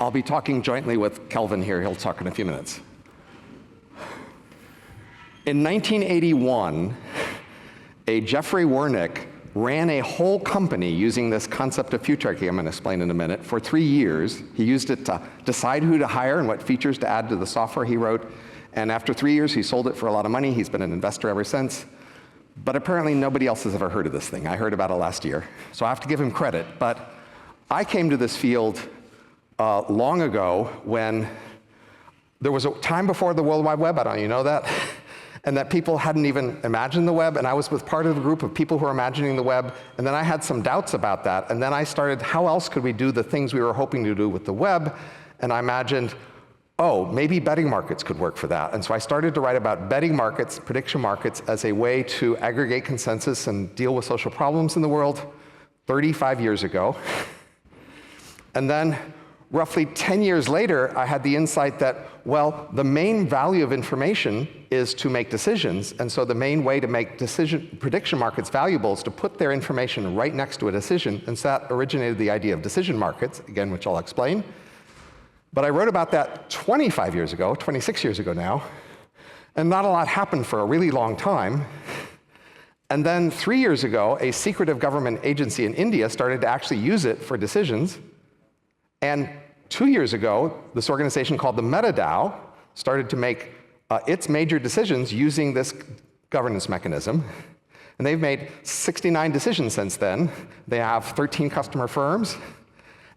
I'll be talking jointly with Kelvin here. He'll talk in a few minutes. In 1981, a Jeffrey Wernick ran a whole company using this concept of Futarchy, I'm going to explain in a minute, for 3 years. He used it to decide who to hire and what features to add to the software he wrote. And after 3 years, he sold it for a lot of money. He's been an investor ever since. But apparently, nobody else has ever heard of this thing. I heard about it last year. So I have to give him credit. But I came to this field long ago when there was a time before the World Wide Web, I don't know, you know that? And that people hadn't even imagined the web, and I was with part of a group of people who were imagining the web, and then I had some doubts about that, and then I started, how else could we do the things we were hoping to do with the web? And I imagined, oh, maybe betting markets could work for that. And so I started to write about betting markets, prediction markets, as a way to aggregate consensus and deal with social problems in the world 35 years ago. And then roughly 10 years later, I had the insight that, well, the main value of information is to make decisions, and so the main way to make prediction markets valuable is to put their information right next to a decision, and so that originated the idea of decision markets, again, which I'll explain. But I wrote about that 25 years ago, 26 years ago now, and not a lot happened for a really long time. And then 3 years ago, a secretive government agency in India started to actually use it for decisions. And 2 years ago, this organization called the DappCon started to make its major decisions using this governance mechanism. And they've made 69 decisions since then. They have 13 customer firms.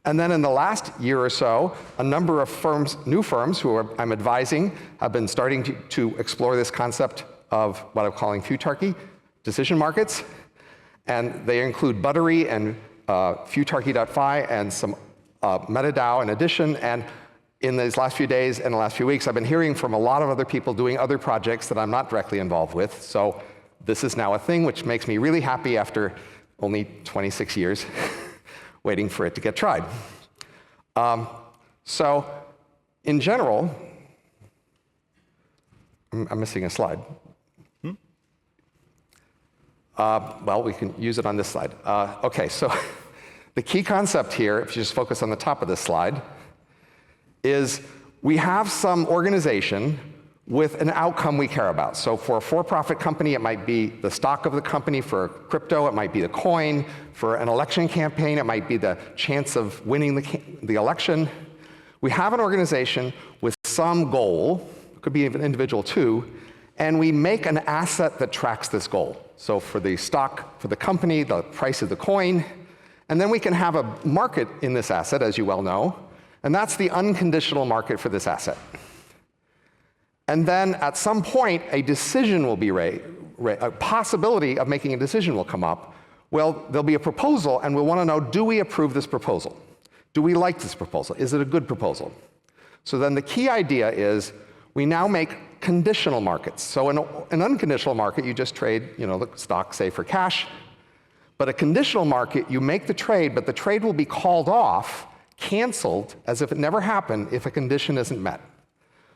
And then in the last year or so, a number of firms, new firms who I'm advising, have been starting to explore this concept of what I'm calling Futarchy, decision markets. And they include Buttery and Futarchy.fi and some DappDAO in addition. And in these last few days and the last few weeks, I've been hearing from a lot of other people doing other projects that I'm not directly involved with. So this is now a thing, which makes me really happy after only 26 years waiting for it to get tried. So in general, I'm missing a slide. Well, we can use it on this slide. OK, so the key concept here, if you just focus on the top of this slide, is we have some organization with an outcome we care about. So for a for-profit company, it might be the stock of the company. For crypto, it might be the coin. For an election campaign, it might be the chance of winning the election. We have an organization with some goal, it could be an individual too, and we make an asset that tracks this goal. So for the stock, for the company, the price of the coin, and then we can have a market in this asset, as you well know, and that's the unconditional market for this asset. And then at some point, a decision will be a possibility of making a decision will come up. Well, there'll be a proposal, and we'll want to know, do we approve this proposal? Do we like this proposal? Is it a good proposal? So then the key idea is we now make conditional markets. So in an unconditional market, you just trade, the stock, say, for cash. But a conditional market, you make the trade, but the trade will be called off, canceled, as if it never happened if a condition isn't met.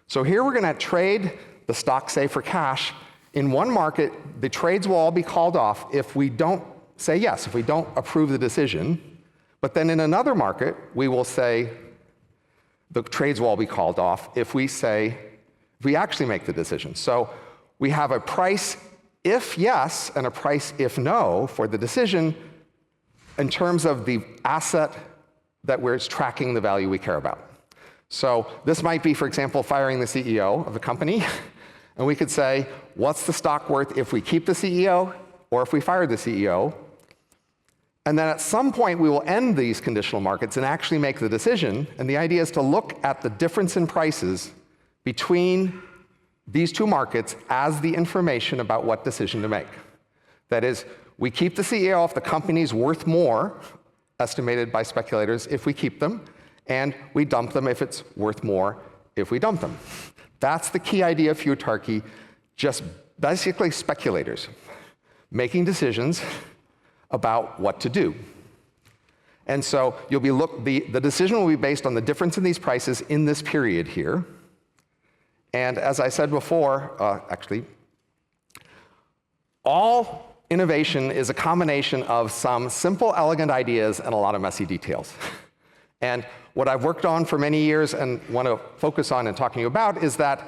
So here we're going to trade the stock, say, for cash. In one market, the trades will all be called off if we don't say yes, if we don't approve the decision. But then in another market, we will say the trades will all be called off if we actually make the decision. So we have a price if yes and a price if no for the decision in terms of the asset that we're tracking the value we care about. So this might be, for example, firing the CEO of the company. And we could say, what's the stock worth if we keep the CEO or if we fire the CEO? And then at some point, we will end these conditional markets and actually make the decision. And the idea is to look at the difference in prices between these two markets as the information about what decision to make. That is, we keep the CEO if the company's worth more, estimated by speculators, if we keep them. And we dump them if it's worth more if we dump them. That's the key idea of Futarchy, just basically speculators making decisions about what to do. And so you'll be the decision will be based on the difference in these prices in this period here. And as I said before, actually, all innovation is a combination of some simple, elegant ideas and a lot of messy details. And what I've worked on for many years and want to focus on and talking to you about is that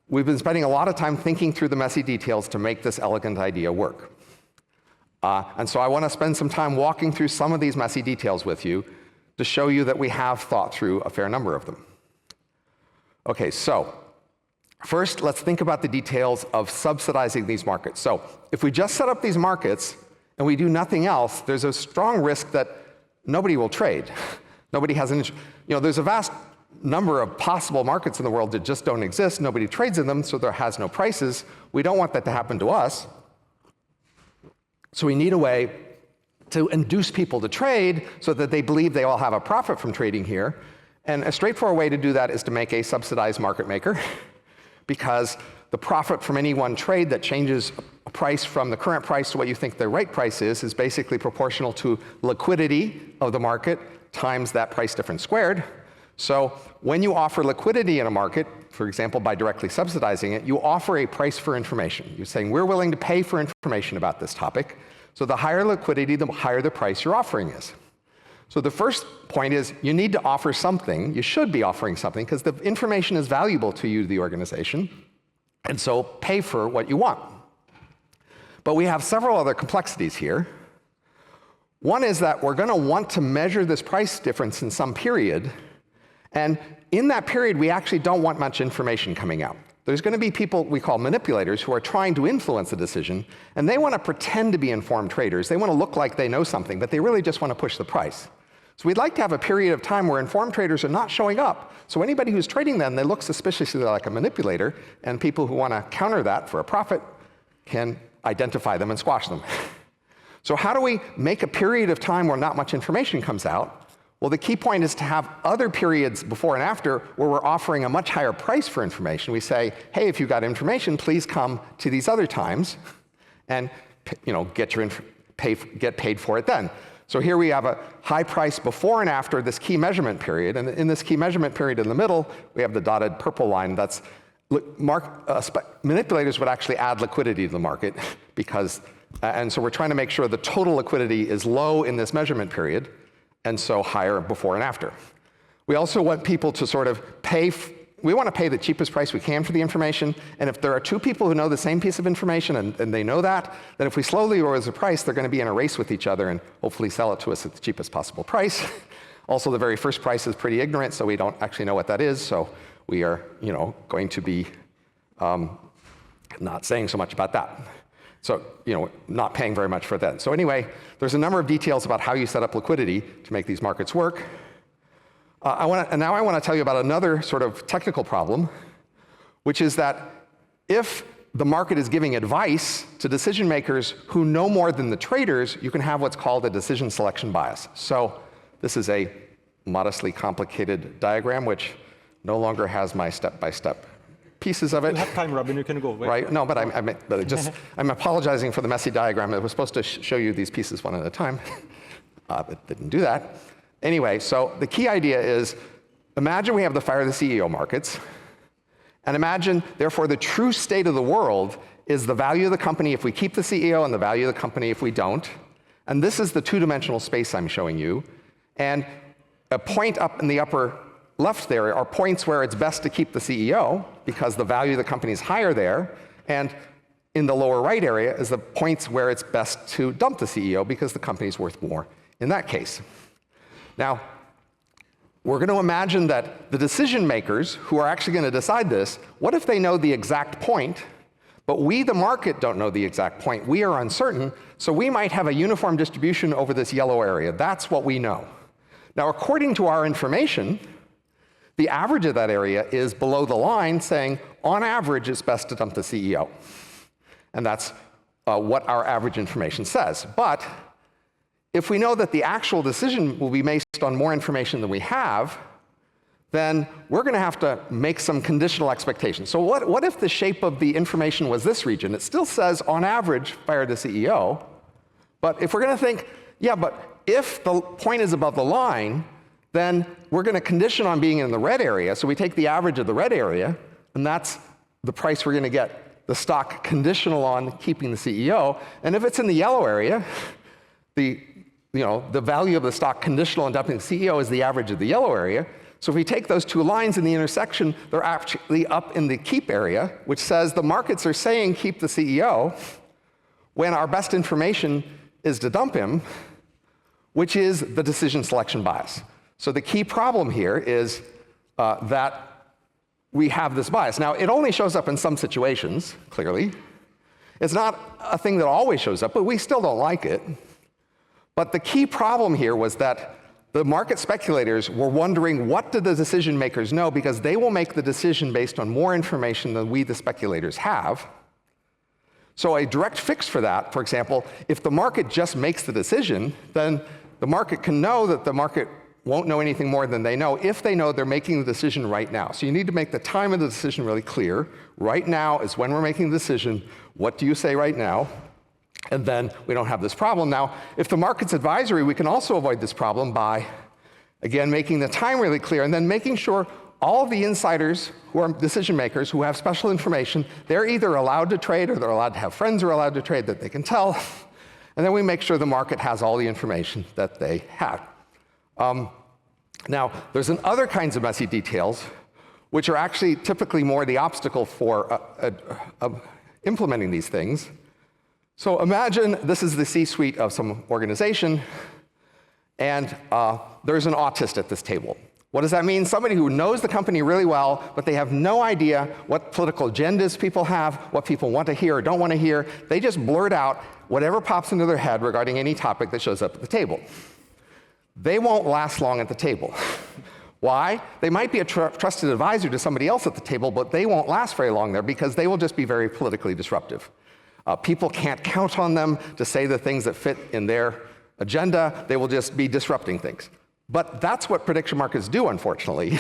we've been spending a lot of time thinking through the messy details to make this elegant idea work. And so I want to spend some time walking through some of these messy details with you to show you that we have thought through a fair number of them. Okay, so first, let's think about the details of subsidizing these markets. So if we just set up these markets and we do nothing else, there's a strong risk that nobody will trade. Nobody has an, there's a vast number of possible markets in the world that just don't exist. Nobody trades in them, so there has no prices. We don't want that to happen to us. So we need a way to induce people to trade so that they believe they all have a profit from trading here. And a straightforward way to do that is to make a subsidized market maker, because the profit from any one trade that changes a price from the current price to what you think the right price is basically proportional to liquidity of the market times that price difference squared. So when you offer liquidity in a market, for example, by directly subsidizing it, you offer a price for information. You're saying, we're willing to pay for information about this topic. So the higher liquidity, the higher the price your offering is. So the first point is you need to offer something. You should be offering something because the information is valuable to you, the organization. And so pay for what you want. But we have several other complexities here. One is that we're going to want to measure this price difference in some period. And in that period, we actually don't want much information coming out. There's going to be people we call manipulators who are trying to influence a decision, and they want to pretend to be informed traders. They want to look like they know something, but they really just want to push the price. So we'd like to have a period of time where informed traders are not showing up. So anybody who's trading them, they look suspiciously like a manipulator, and people who want to counter that for a profit can identify them and squash them. So how do we make a period of time where not much information comes out? Well, the key point is to have other periods before and after where we're offering a much higher price for information. We say, hey, if you've got information, please come to these other times and get paid for it then. So here we have a high price before and after this key measurement period. And in this key measurement period in the middle, we have the dotted purple line. That's manipulators would actually add liquidity to the market because, and so we're trying to make sure the total liquidity is low in this measurement period, and so higher before and after. We also want people to sort of we want to pay the cheapest price we can for the information, and if there are two people who know the same piece of information and they know that, then if we slowly lower the price, they're going to be in a race with each other and hopefully sell it to us at the cheapest possible price. Also, the very first price is pretty ignorant, so we don't actually know what that is, so we are going to be not saying so much about that. So, not paying very much for that. So anyway, there's a number of details about how you set up liquidity to make these markets work. Now I want to tell you about another sort of technical problem, which is that if the market is giving advice to decision makers who know more than the traders, you can have what's called a decision selection bias. So this is a modestly complicated diagram, which no longer has my step-by-step pieces of it. You have time, Robin, you can go. Wait. Right? No, but I'm apologizing for the messy diagram. It was supposed to show you these pieces one at a time, but didn't do that. Anyway, so the key idea is, imagine we have the fire the CEO markets, and imagine, therefore, the true state of the world is the value of the company if we keep the CEO and the value of the company if we don't. And this is the two-dimensional space I'm showing you. And a point up in the upper left there are points where it's best to keep the CEO because the value of the company is higher there. And in the lower right area is the points where it's best to dump the CEO because the company is worth more in that case. Now, we're going to imagine that the decision makers who are actually going to decide this, what if they know the exact point, but we, the market, don't know the exact point? We are uncertain, so we might have a uniform distribution over this yellow area. That's what we know. Now, according to our information, the average of that area is below the line saying, on average, it's best to dump the CEO. And that's what our average information says. But if we know that the actual decision will be based on more information than we have, then we're going to have to make some conditional expectations. So what if the shape of the information was this region? It still says, on average, fire the CEO. But if we're going to think, yeah, but if the point is above the line, then we're going to condition on being in the red area. So we take the average of the red area, and that's the price we're going to get the stock conditional on keeping the CEO. And if it's in the yellow area, the the value of the stock conditional and dumping the CEO is the average of the yellow area. So if we take those two lines in the intersection, they're actually up in the keep area, which says the markets are saying keep the CEO, when our best information is to dump him, which is the decision selection bias. So the key problem here is that we have this bias. Now, it only shows up in some situations, clearly. It's not a thing that always shows up, but we still don't like it. But the key problem here was that the market speculators were wondering, what do the decision makers know? Because they will make the decision based on more information than we, the speculators, have. So a direct fix for that, for example, if the market just makes the decision, then the market can know that the market won't know anything more than they know if they know they're making the decision right now. So you need to make the time of the decision really clear. Right now is when we're making the decision. What do you say right now? And then we don't have this problem. Now, if the market's advisory, we can also avoid this problem by, again, making the time really clear and then making sure all of the insiders who are decision makers who have special information, they're either allowed to trade or they're allowed to have friends who are allowed to trade that they can tell. And then we make sure the market has all the information that they have. Now, there's other kinds of messy details, which are actually typically more the obstacle for implementing these things. So imagine this is the C-suite of some organization, and there's an autist at this table. What does that mean? Somebody who knows the company really well, but they have no idea what political agendas people have, what people want to hear or don't want to hear. They just blurt out whatever pops into their head regarding any topic that shows up at the table. They won't last long at the table. Why? They might be a trusted advisor to somebody else at the table, but they won't last very long there because they will just be very politically disruptive. People can't count on them to say the things that fit in their agenda. They will just be disrupting things. But that's what prediction markets do, unfortunately.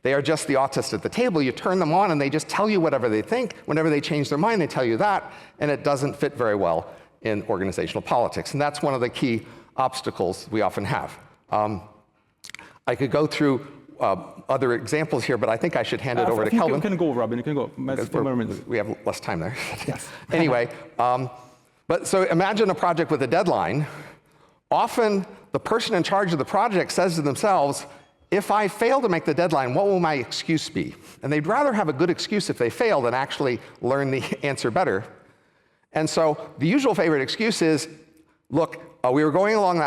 They are just the autist at the table. You turn them on and they just tell you whatever they think. Whenever they change their mind, they tell you that, and it doesn't fit very well in organizational politics. And that's one of the key obstacles we often have. I could go through other examples here, but I think I should hand it over to Kelvin. You can go, Robin. You can go. We have less time there. Yes. Anyway, but so imagine a project with a deadline. Often, the person in charge of the project says to themselves, if I fail to make the deadline, what will my excuse be? And they'd rather have a good excuse if they fail than actually learn the answer better. And so the usual favorite excuse is, look, we were going along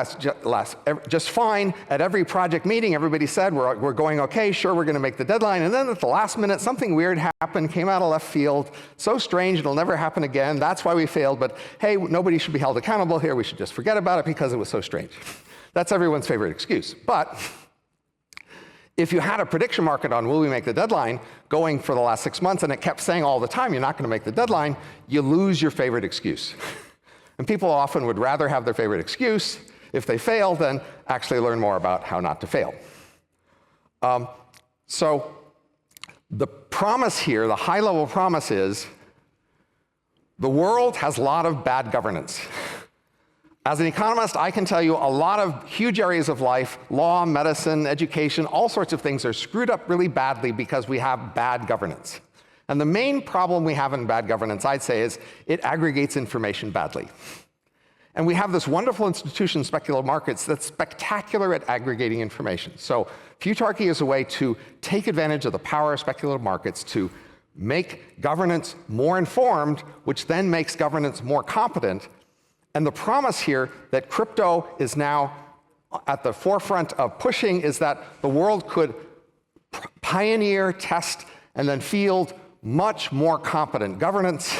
just fine. At every project meeting, everybody said, we're going okay, sure, we're going to make the deadline. And then at the last minute, something weird happened, came out of left field, so strange, it'll never happen again. That's why we failed. But hey, nobody should be held accountable here. We should just forget about it because it was so strange. That's everyone's favorite excuse. But if you had a prediction market on will we make the deadline going for the last 6 months, and it kept saying all the time you're not going to make the deadline, you lose your favorite excuse. And people often would rather have their favorite excuse if they fail than actually learn more about how not to fail. So the promise here, the high-level promise is, the world has a lot of bad governance. As an economist, I can tell you a lot of huge areas of life, law, medicine, education, all sorts of things are screwed up really badly because we have bad governance. And the main problem we have in bad governance, I'd say, is it aggregates information badly. And we have this wonderful institution, speculative markets, that's spectacular at aggregating information. So Futarchy is a way to take advantage of the power of speculative markets to make governance more informed, which then makes governance more competent. And the promise here that crypto is now at the forefront of pushing is that the world could pioneer, test, and then field much more competent governance,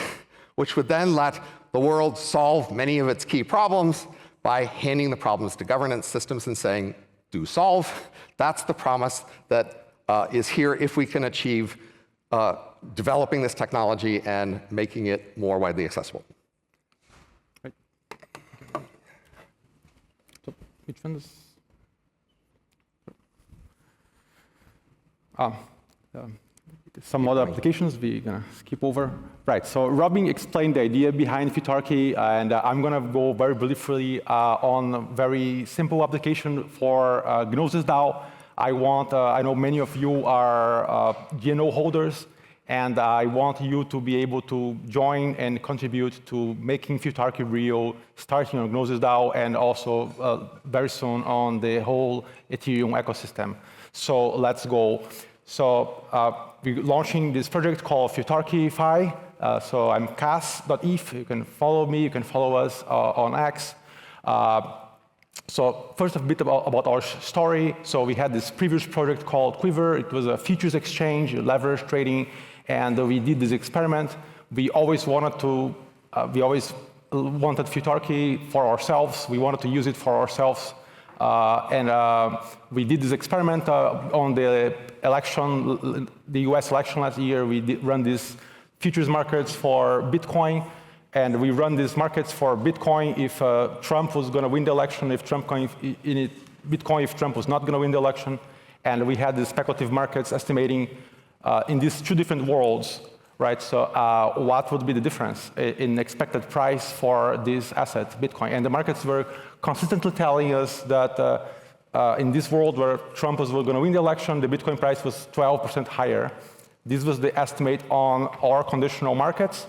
which would then let the world solve many of its key problems by handing the problems to governance systems and saying, do solve. That's the promise that is here if we can achieve developing this technology and making it more widely accessible. Right. So which one is? Some other applications we're going to skip over. Right, so Robin explained the idea behind Futarchy, and I'm going to go very briefly on a very simple application for GnosisDAO. I know many of you are GNO holders, and I want you to be able to join and contribute to making Futarchy real, starting on GnosisDAO, and also very soon on the whole Ethereum ecosystem. So let's go. So we're launching this project called Futarchy. So I'm cas.eth. You can follow me. You can follow us on X. So first, a bit about our story. So we had this previous project called Quiver. It was a futures exchange, leverage trading, and we did this experiment. We always wanted Futarchy for ourselves. We wanted to use it for ourselves. We did this experiment on the election, the US election last year. We run these futures markets for Bitcoin. And we run these markets for Bitcoin if Trump was going to win the election, if Bitcoin if Trump was not going to win the election. And we had these speculative markets estimating in these two different worlds, right? So what would be the difference in expected price for this asset, Bitcoin? And the markets were consistently telling us that in this world where Trump was going to win the election, the Bitcoin price was 12% higher. This was the estimate on our conditional markets.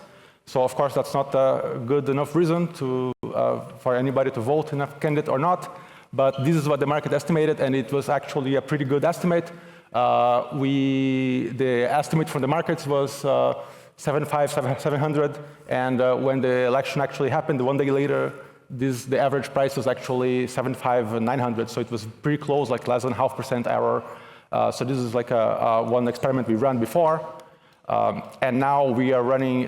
So of course, that's not a good enough reason for anybody to vote in a candidate or not. But this is what the market estimated, and it was actually a pretty good estimate. The estimate from the markets was 700, and when the election actually happened, 1 day later, the average price was actually 900. So it was pretty close, like less than 0.5% error. So this is like one experiment we ran before. And now we are running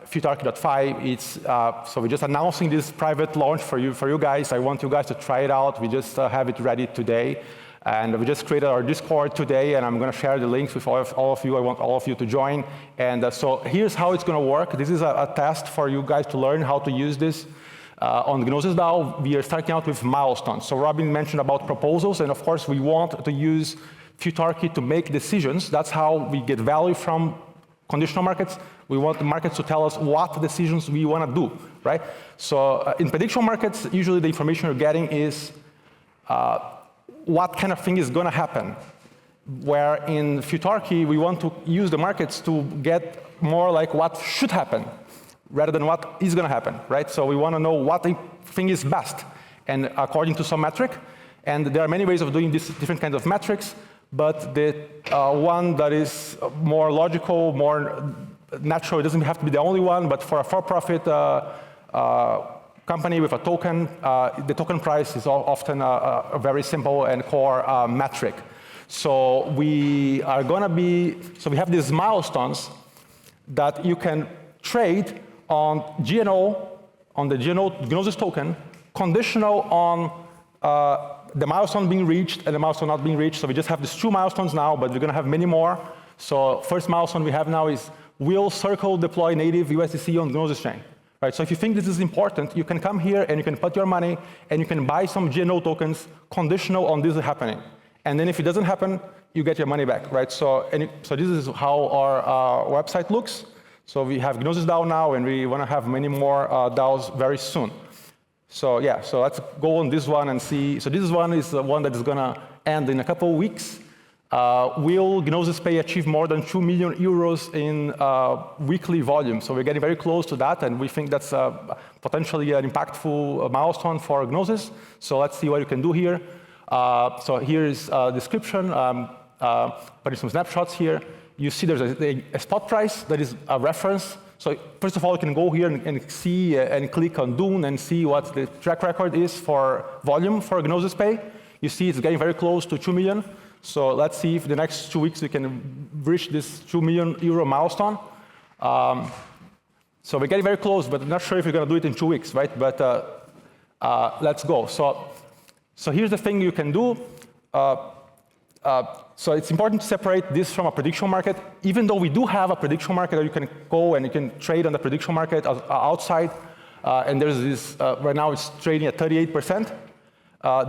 Futarchy.5. So we're just announcing this private launch for you guys. I want you guys to try it out. We just have it ready today. And we just created our Discord today, and I'm going to share the links with all of you. I want all of you to join. And so here's how it's going to work. This is a test for you guys to learn how to use this. On GnosisDAO, we are starting out with milestones. So Robin mentioned about proposals, and of course, we want to use Futarchy to make decisions. That's how we get value from conditional markets. We want the markets to tell us what decisions we want to do, right? So in prediction markets, usually the information you're getting is what kind of thing is going to happen. Where in Futarchy, we want to use the markets to get more like what should happen, rather than what is going to happen, right? So we want to know what thing is best, and according to some metric. And there are many ways of doing these different kinds of metrics, but the one that is more logical, more natural, it doesn't have to be the only one, but for a for-profit company with a token, the token price is often a very simple and core metric. So we are going to so we have these milestones that you can trade on GNO, on the GNO Gnosis token, conditional on the milestone being reached and the milestone not being reached. So we just have these 2 milestones now, but we're going to have many more. So first milestone we have now is will Circle deploy native USDC on Gnosis chain? Right, so if you think this is important, you can come here and you can put your money and you can buy some GNO tokens conditional on this happening. And then if it doesn't happen, you get your money back, right? So this is how our website looks. So we have GnosisDAO now, and we want to have many more DAOs very soon. So yeah, so let's go on this one and see. So this one is the one that is going to end in a couple of weeks. Will Gnosis Pay achieve more than 2 million euros in weekly volume? So we're getting very close to that, and we think that's potentially an impactful milestone for Gnosis. So let's see what you can do here. So here is a description, putting some snapshots here. You see there's a spot price that is a reference. So first of all, you can go here and see and click on Dune and see what the track record is for volume for Gnosis Pay. You see it's getting very close to 2 million. So let's see if the next 2 weeks we can reach this 2 million euro milestone. So we're getting very close, but I'm not sure if we're going to do it in 2 weeks, right? But let's go. So here's the thing you can do. So it's important to separate this from a prediction market. Even though we do have a prediction market that you can go and you can trade on the prediction market outside, and there's this, right now it's trading at 38%.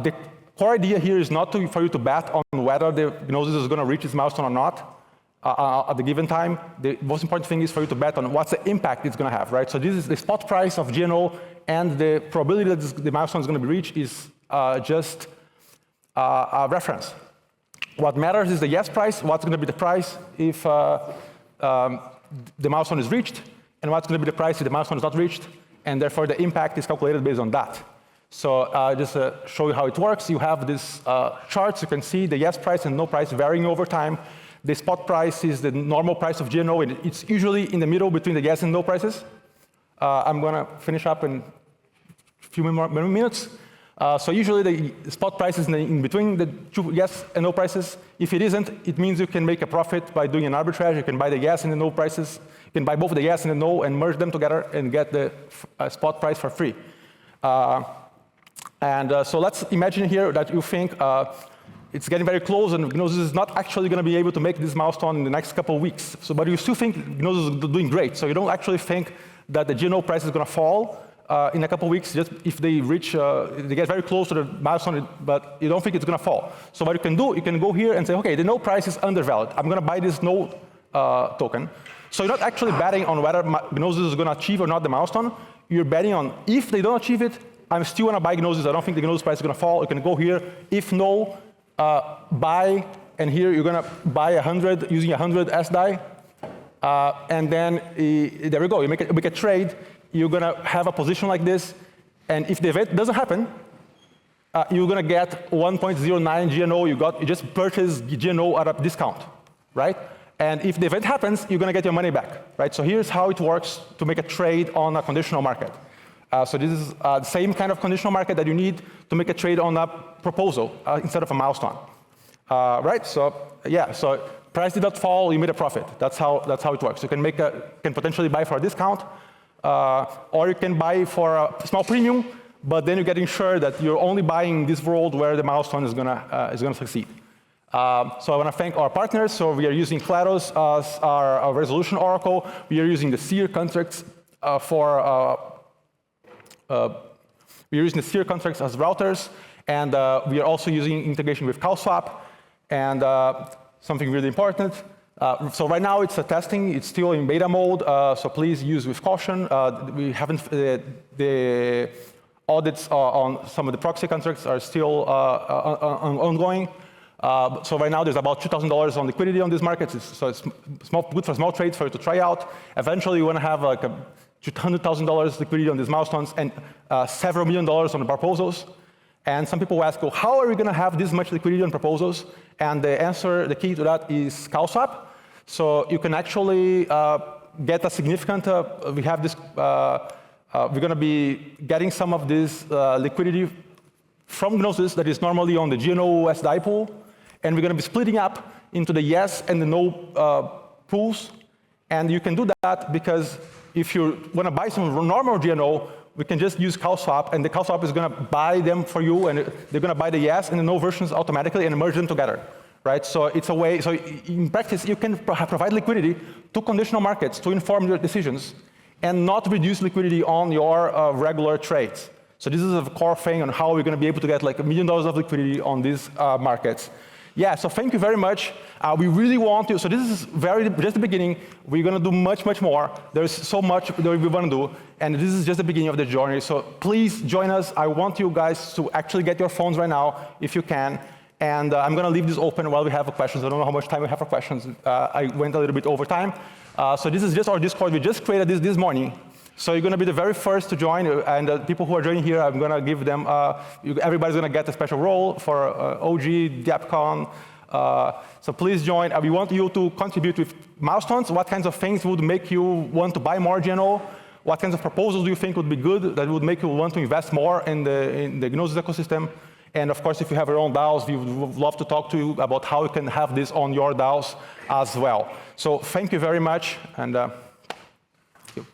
The core idea here is not for you to bet on whether the Gnosis is going to reach its milestone or not at the given time. The most important thing is for you to bet on what's the impact it's going to have, right? So this is the spot price of GNO, and the probability that the milestone is going to be reached is just a reference. What matters is the yes price. What's going to be the price if the milestone is reached, and what's going to be the price if the milestone is not reached, and therefore the impact is calculated based on that. So just show you how it works. You have this charts. You can see the yes price and no price varying over time. The spot price is the normal price of GNO, and it's usually in the middle between the yes and no prices. I'm going to finish up in a few more minutes. So usually the spot price is in between the two yes and no prices. If it isn't, it means you can make a profit by doing an arbitrage. You can buy the yes and the no prices. You can buy both the yes and the no and merge them together and get the spot price for free. So let's imagine here that you think it's getting very close and Gnosis is not actually going to be able to make this milestone in the next couple of weeks. But you still think Gnosis is doing great. So you don't actually think that the GNO price is going to fall in a couple of weeks just if they reach, they get very close to the milestone, but you don't think it's going to fall. So what you can do, you can go here and say, okay, the no price is undervalued. I'm going to buy this no token. So you're not actually betting on whether Gnosis is going to achieve or not the milestone. You're betting on if they don't achieve it, I'm still going to buy Gnosis. I don't think the Gnosis price is going to fall. You can go here. If no, buy. And here you're going to buy 100 using 100 SDAI. And then there we go. You make a trade. You're going to have a position like this. And if the event doesn't happen, you're going to get 1.09 GNO. You just purchased GNO at a discount, right? And if the event happens, you're going to get your money back, right? So here's how it works to make a trade on a conditional market. So this is the same kind of conditional market that you need to make a trade on a proposal instead of a milestone, right? So yeah, so price did not fall, you made a profit. That's how it works. You can potentially buy for a discount, or you can buy for a small premium, but then you get ensured that you're only buying in this world where the milestone is gonna succeed. So I want to thank our partners. So we are using Claros as our resolution oracle. We are using the Seer contracts we're using the Seer contracts as routers, and we are also using integration with CalSwap, and something really important. So right now it's a testing. It's still in beta mode, so please use with caution. We haven't, the audits on some of the proxy contracts are still ongoing. So right now there's about $2,000 on liquidity on these markets. So it's good for small trades for you to try out. Eventually you want to have like $200,000 liquidity on these milestones and several $1 million on the proposals. And some people ask, well, how are we going to have this much liquidity on proposals? And the answer, the key to that is CalSwap. So you can actually get a significant, we have this, we're going to be getting some of this liquidity from Gnosis that is normally on the GNO SDAI pool. And we're going to be splitting up into the yes and the no pools. And you can do that because if you want to buy some normal GNO, we can just use CalSwap, and the CalSwap is going to buy them for you, and they're going to buy the yes and the no versions automatically and merge them together, right? So it's a way, so in practice, you can provide liquidity to conditional markets to inform your decisions and not reduce liquidity on your regular trades. So this is a core thing on how we're going to be able to get like $1 million of liquidity on these markets. Yeah, so thank you very much. We really want to, so this is just the beginning. We're going to do much, much more. There's so much that we want to do, and this is just the beginning of the journey. So please join us. I want you guys to actually get your phones right now, if you can. And I'm going to leave this open while we have questions. I don't know how much time we have for questions. I went a little bit over time. So this is just our Discord. We just created this morning. So you're going to be the very first to join, and the people who are joining here, I'm going to give them, everybody's going to get a special role for OG, DappCon. So please join. We want you to contribute with milestones. What kinds of things would make you want to buy more GNO? What kinds of proposals do you think would be good that would make you want to invest more in the Gnosis ecosystem? And of course, if you have your own DAOs, we would love to talk to you about how you can have this on your DAOs as well. So thank you very much, and thank you.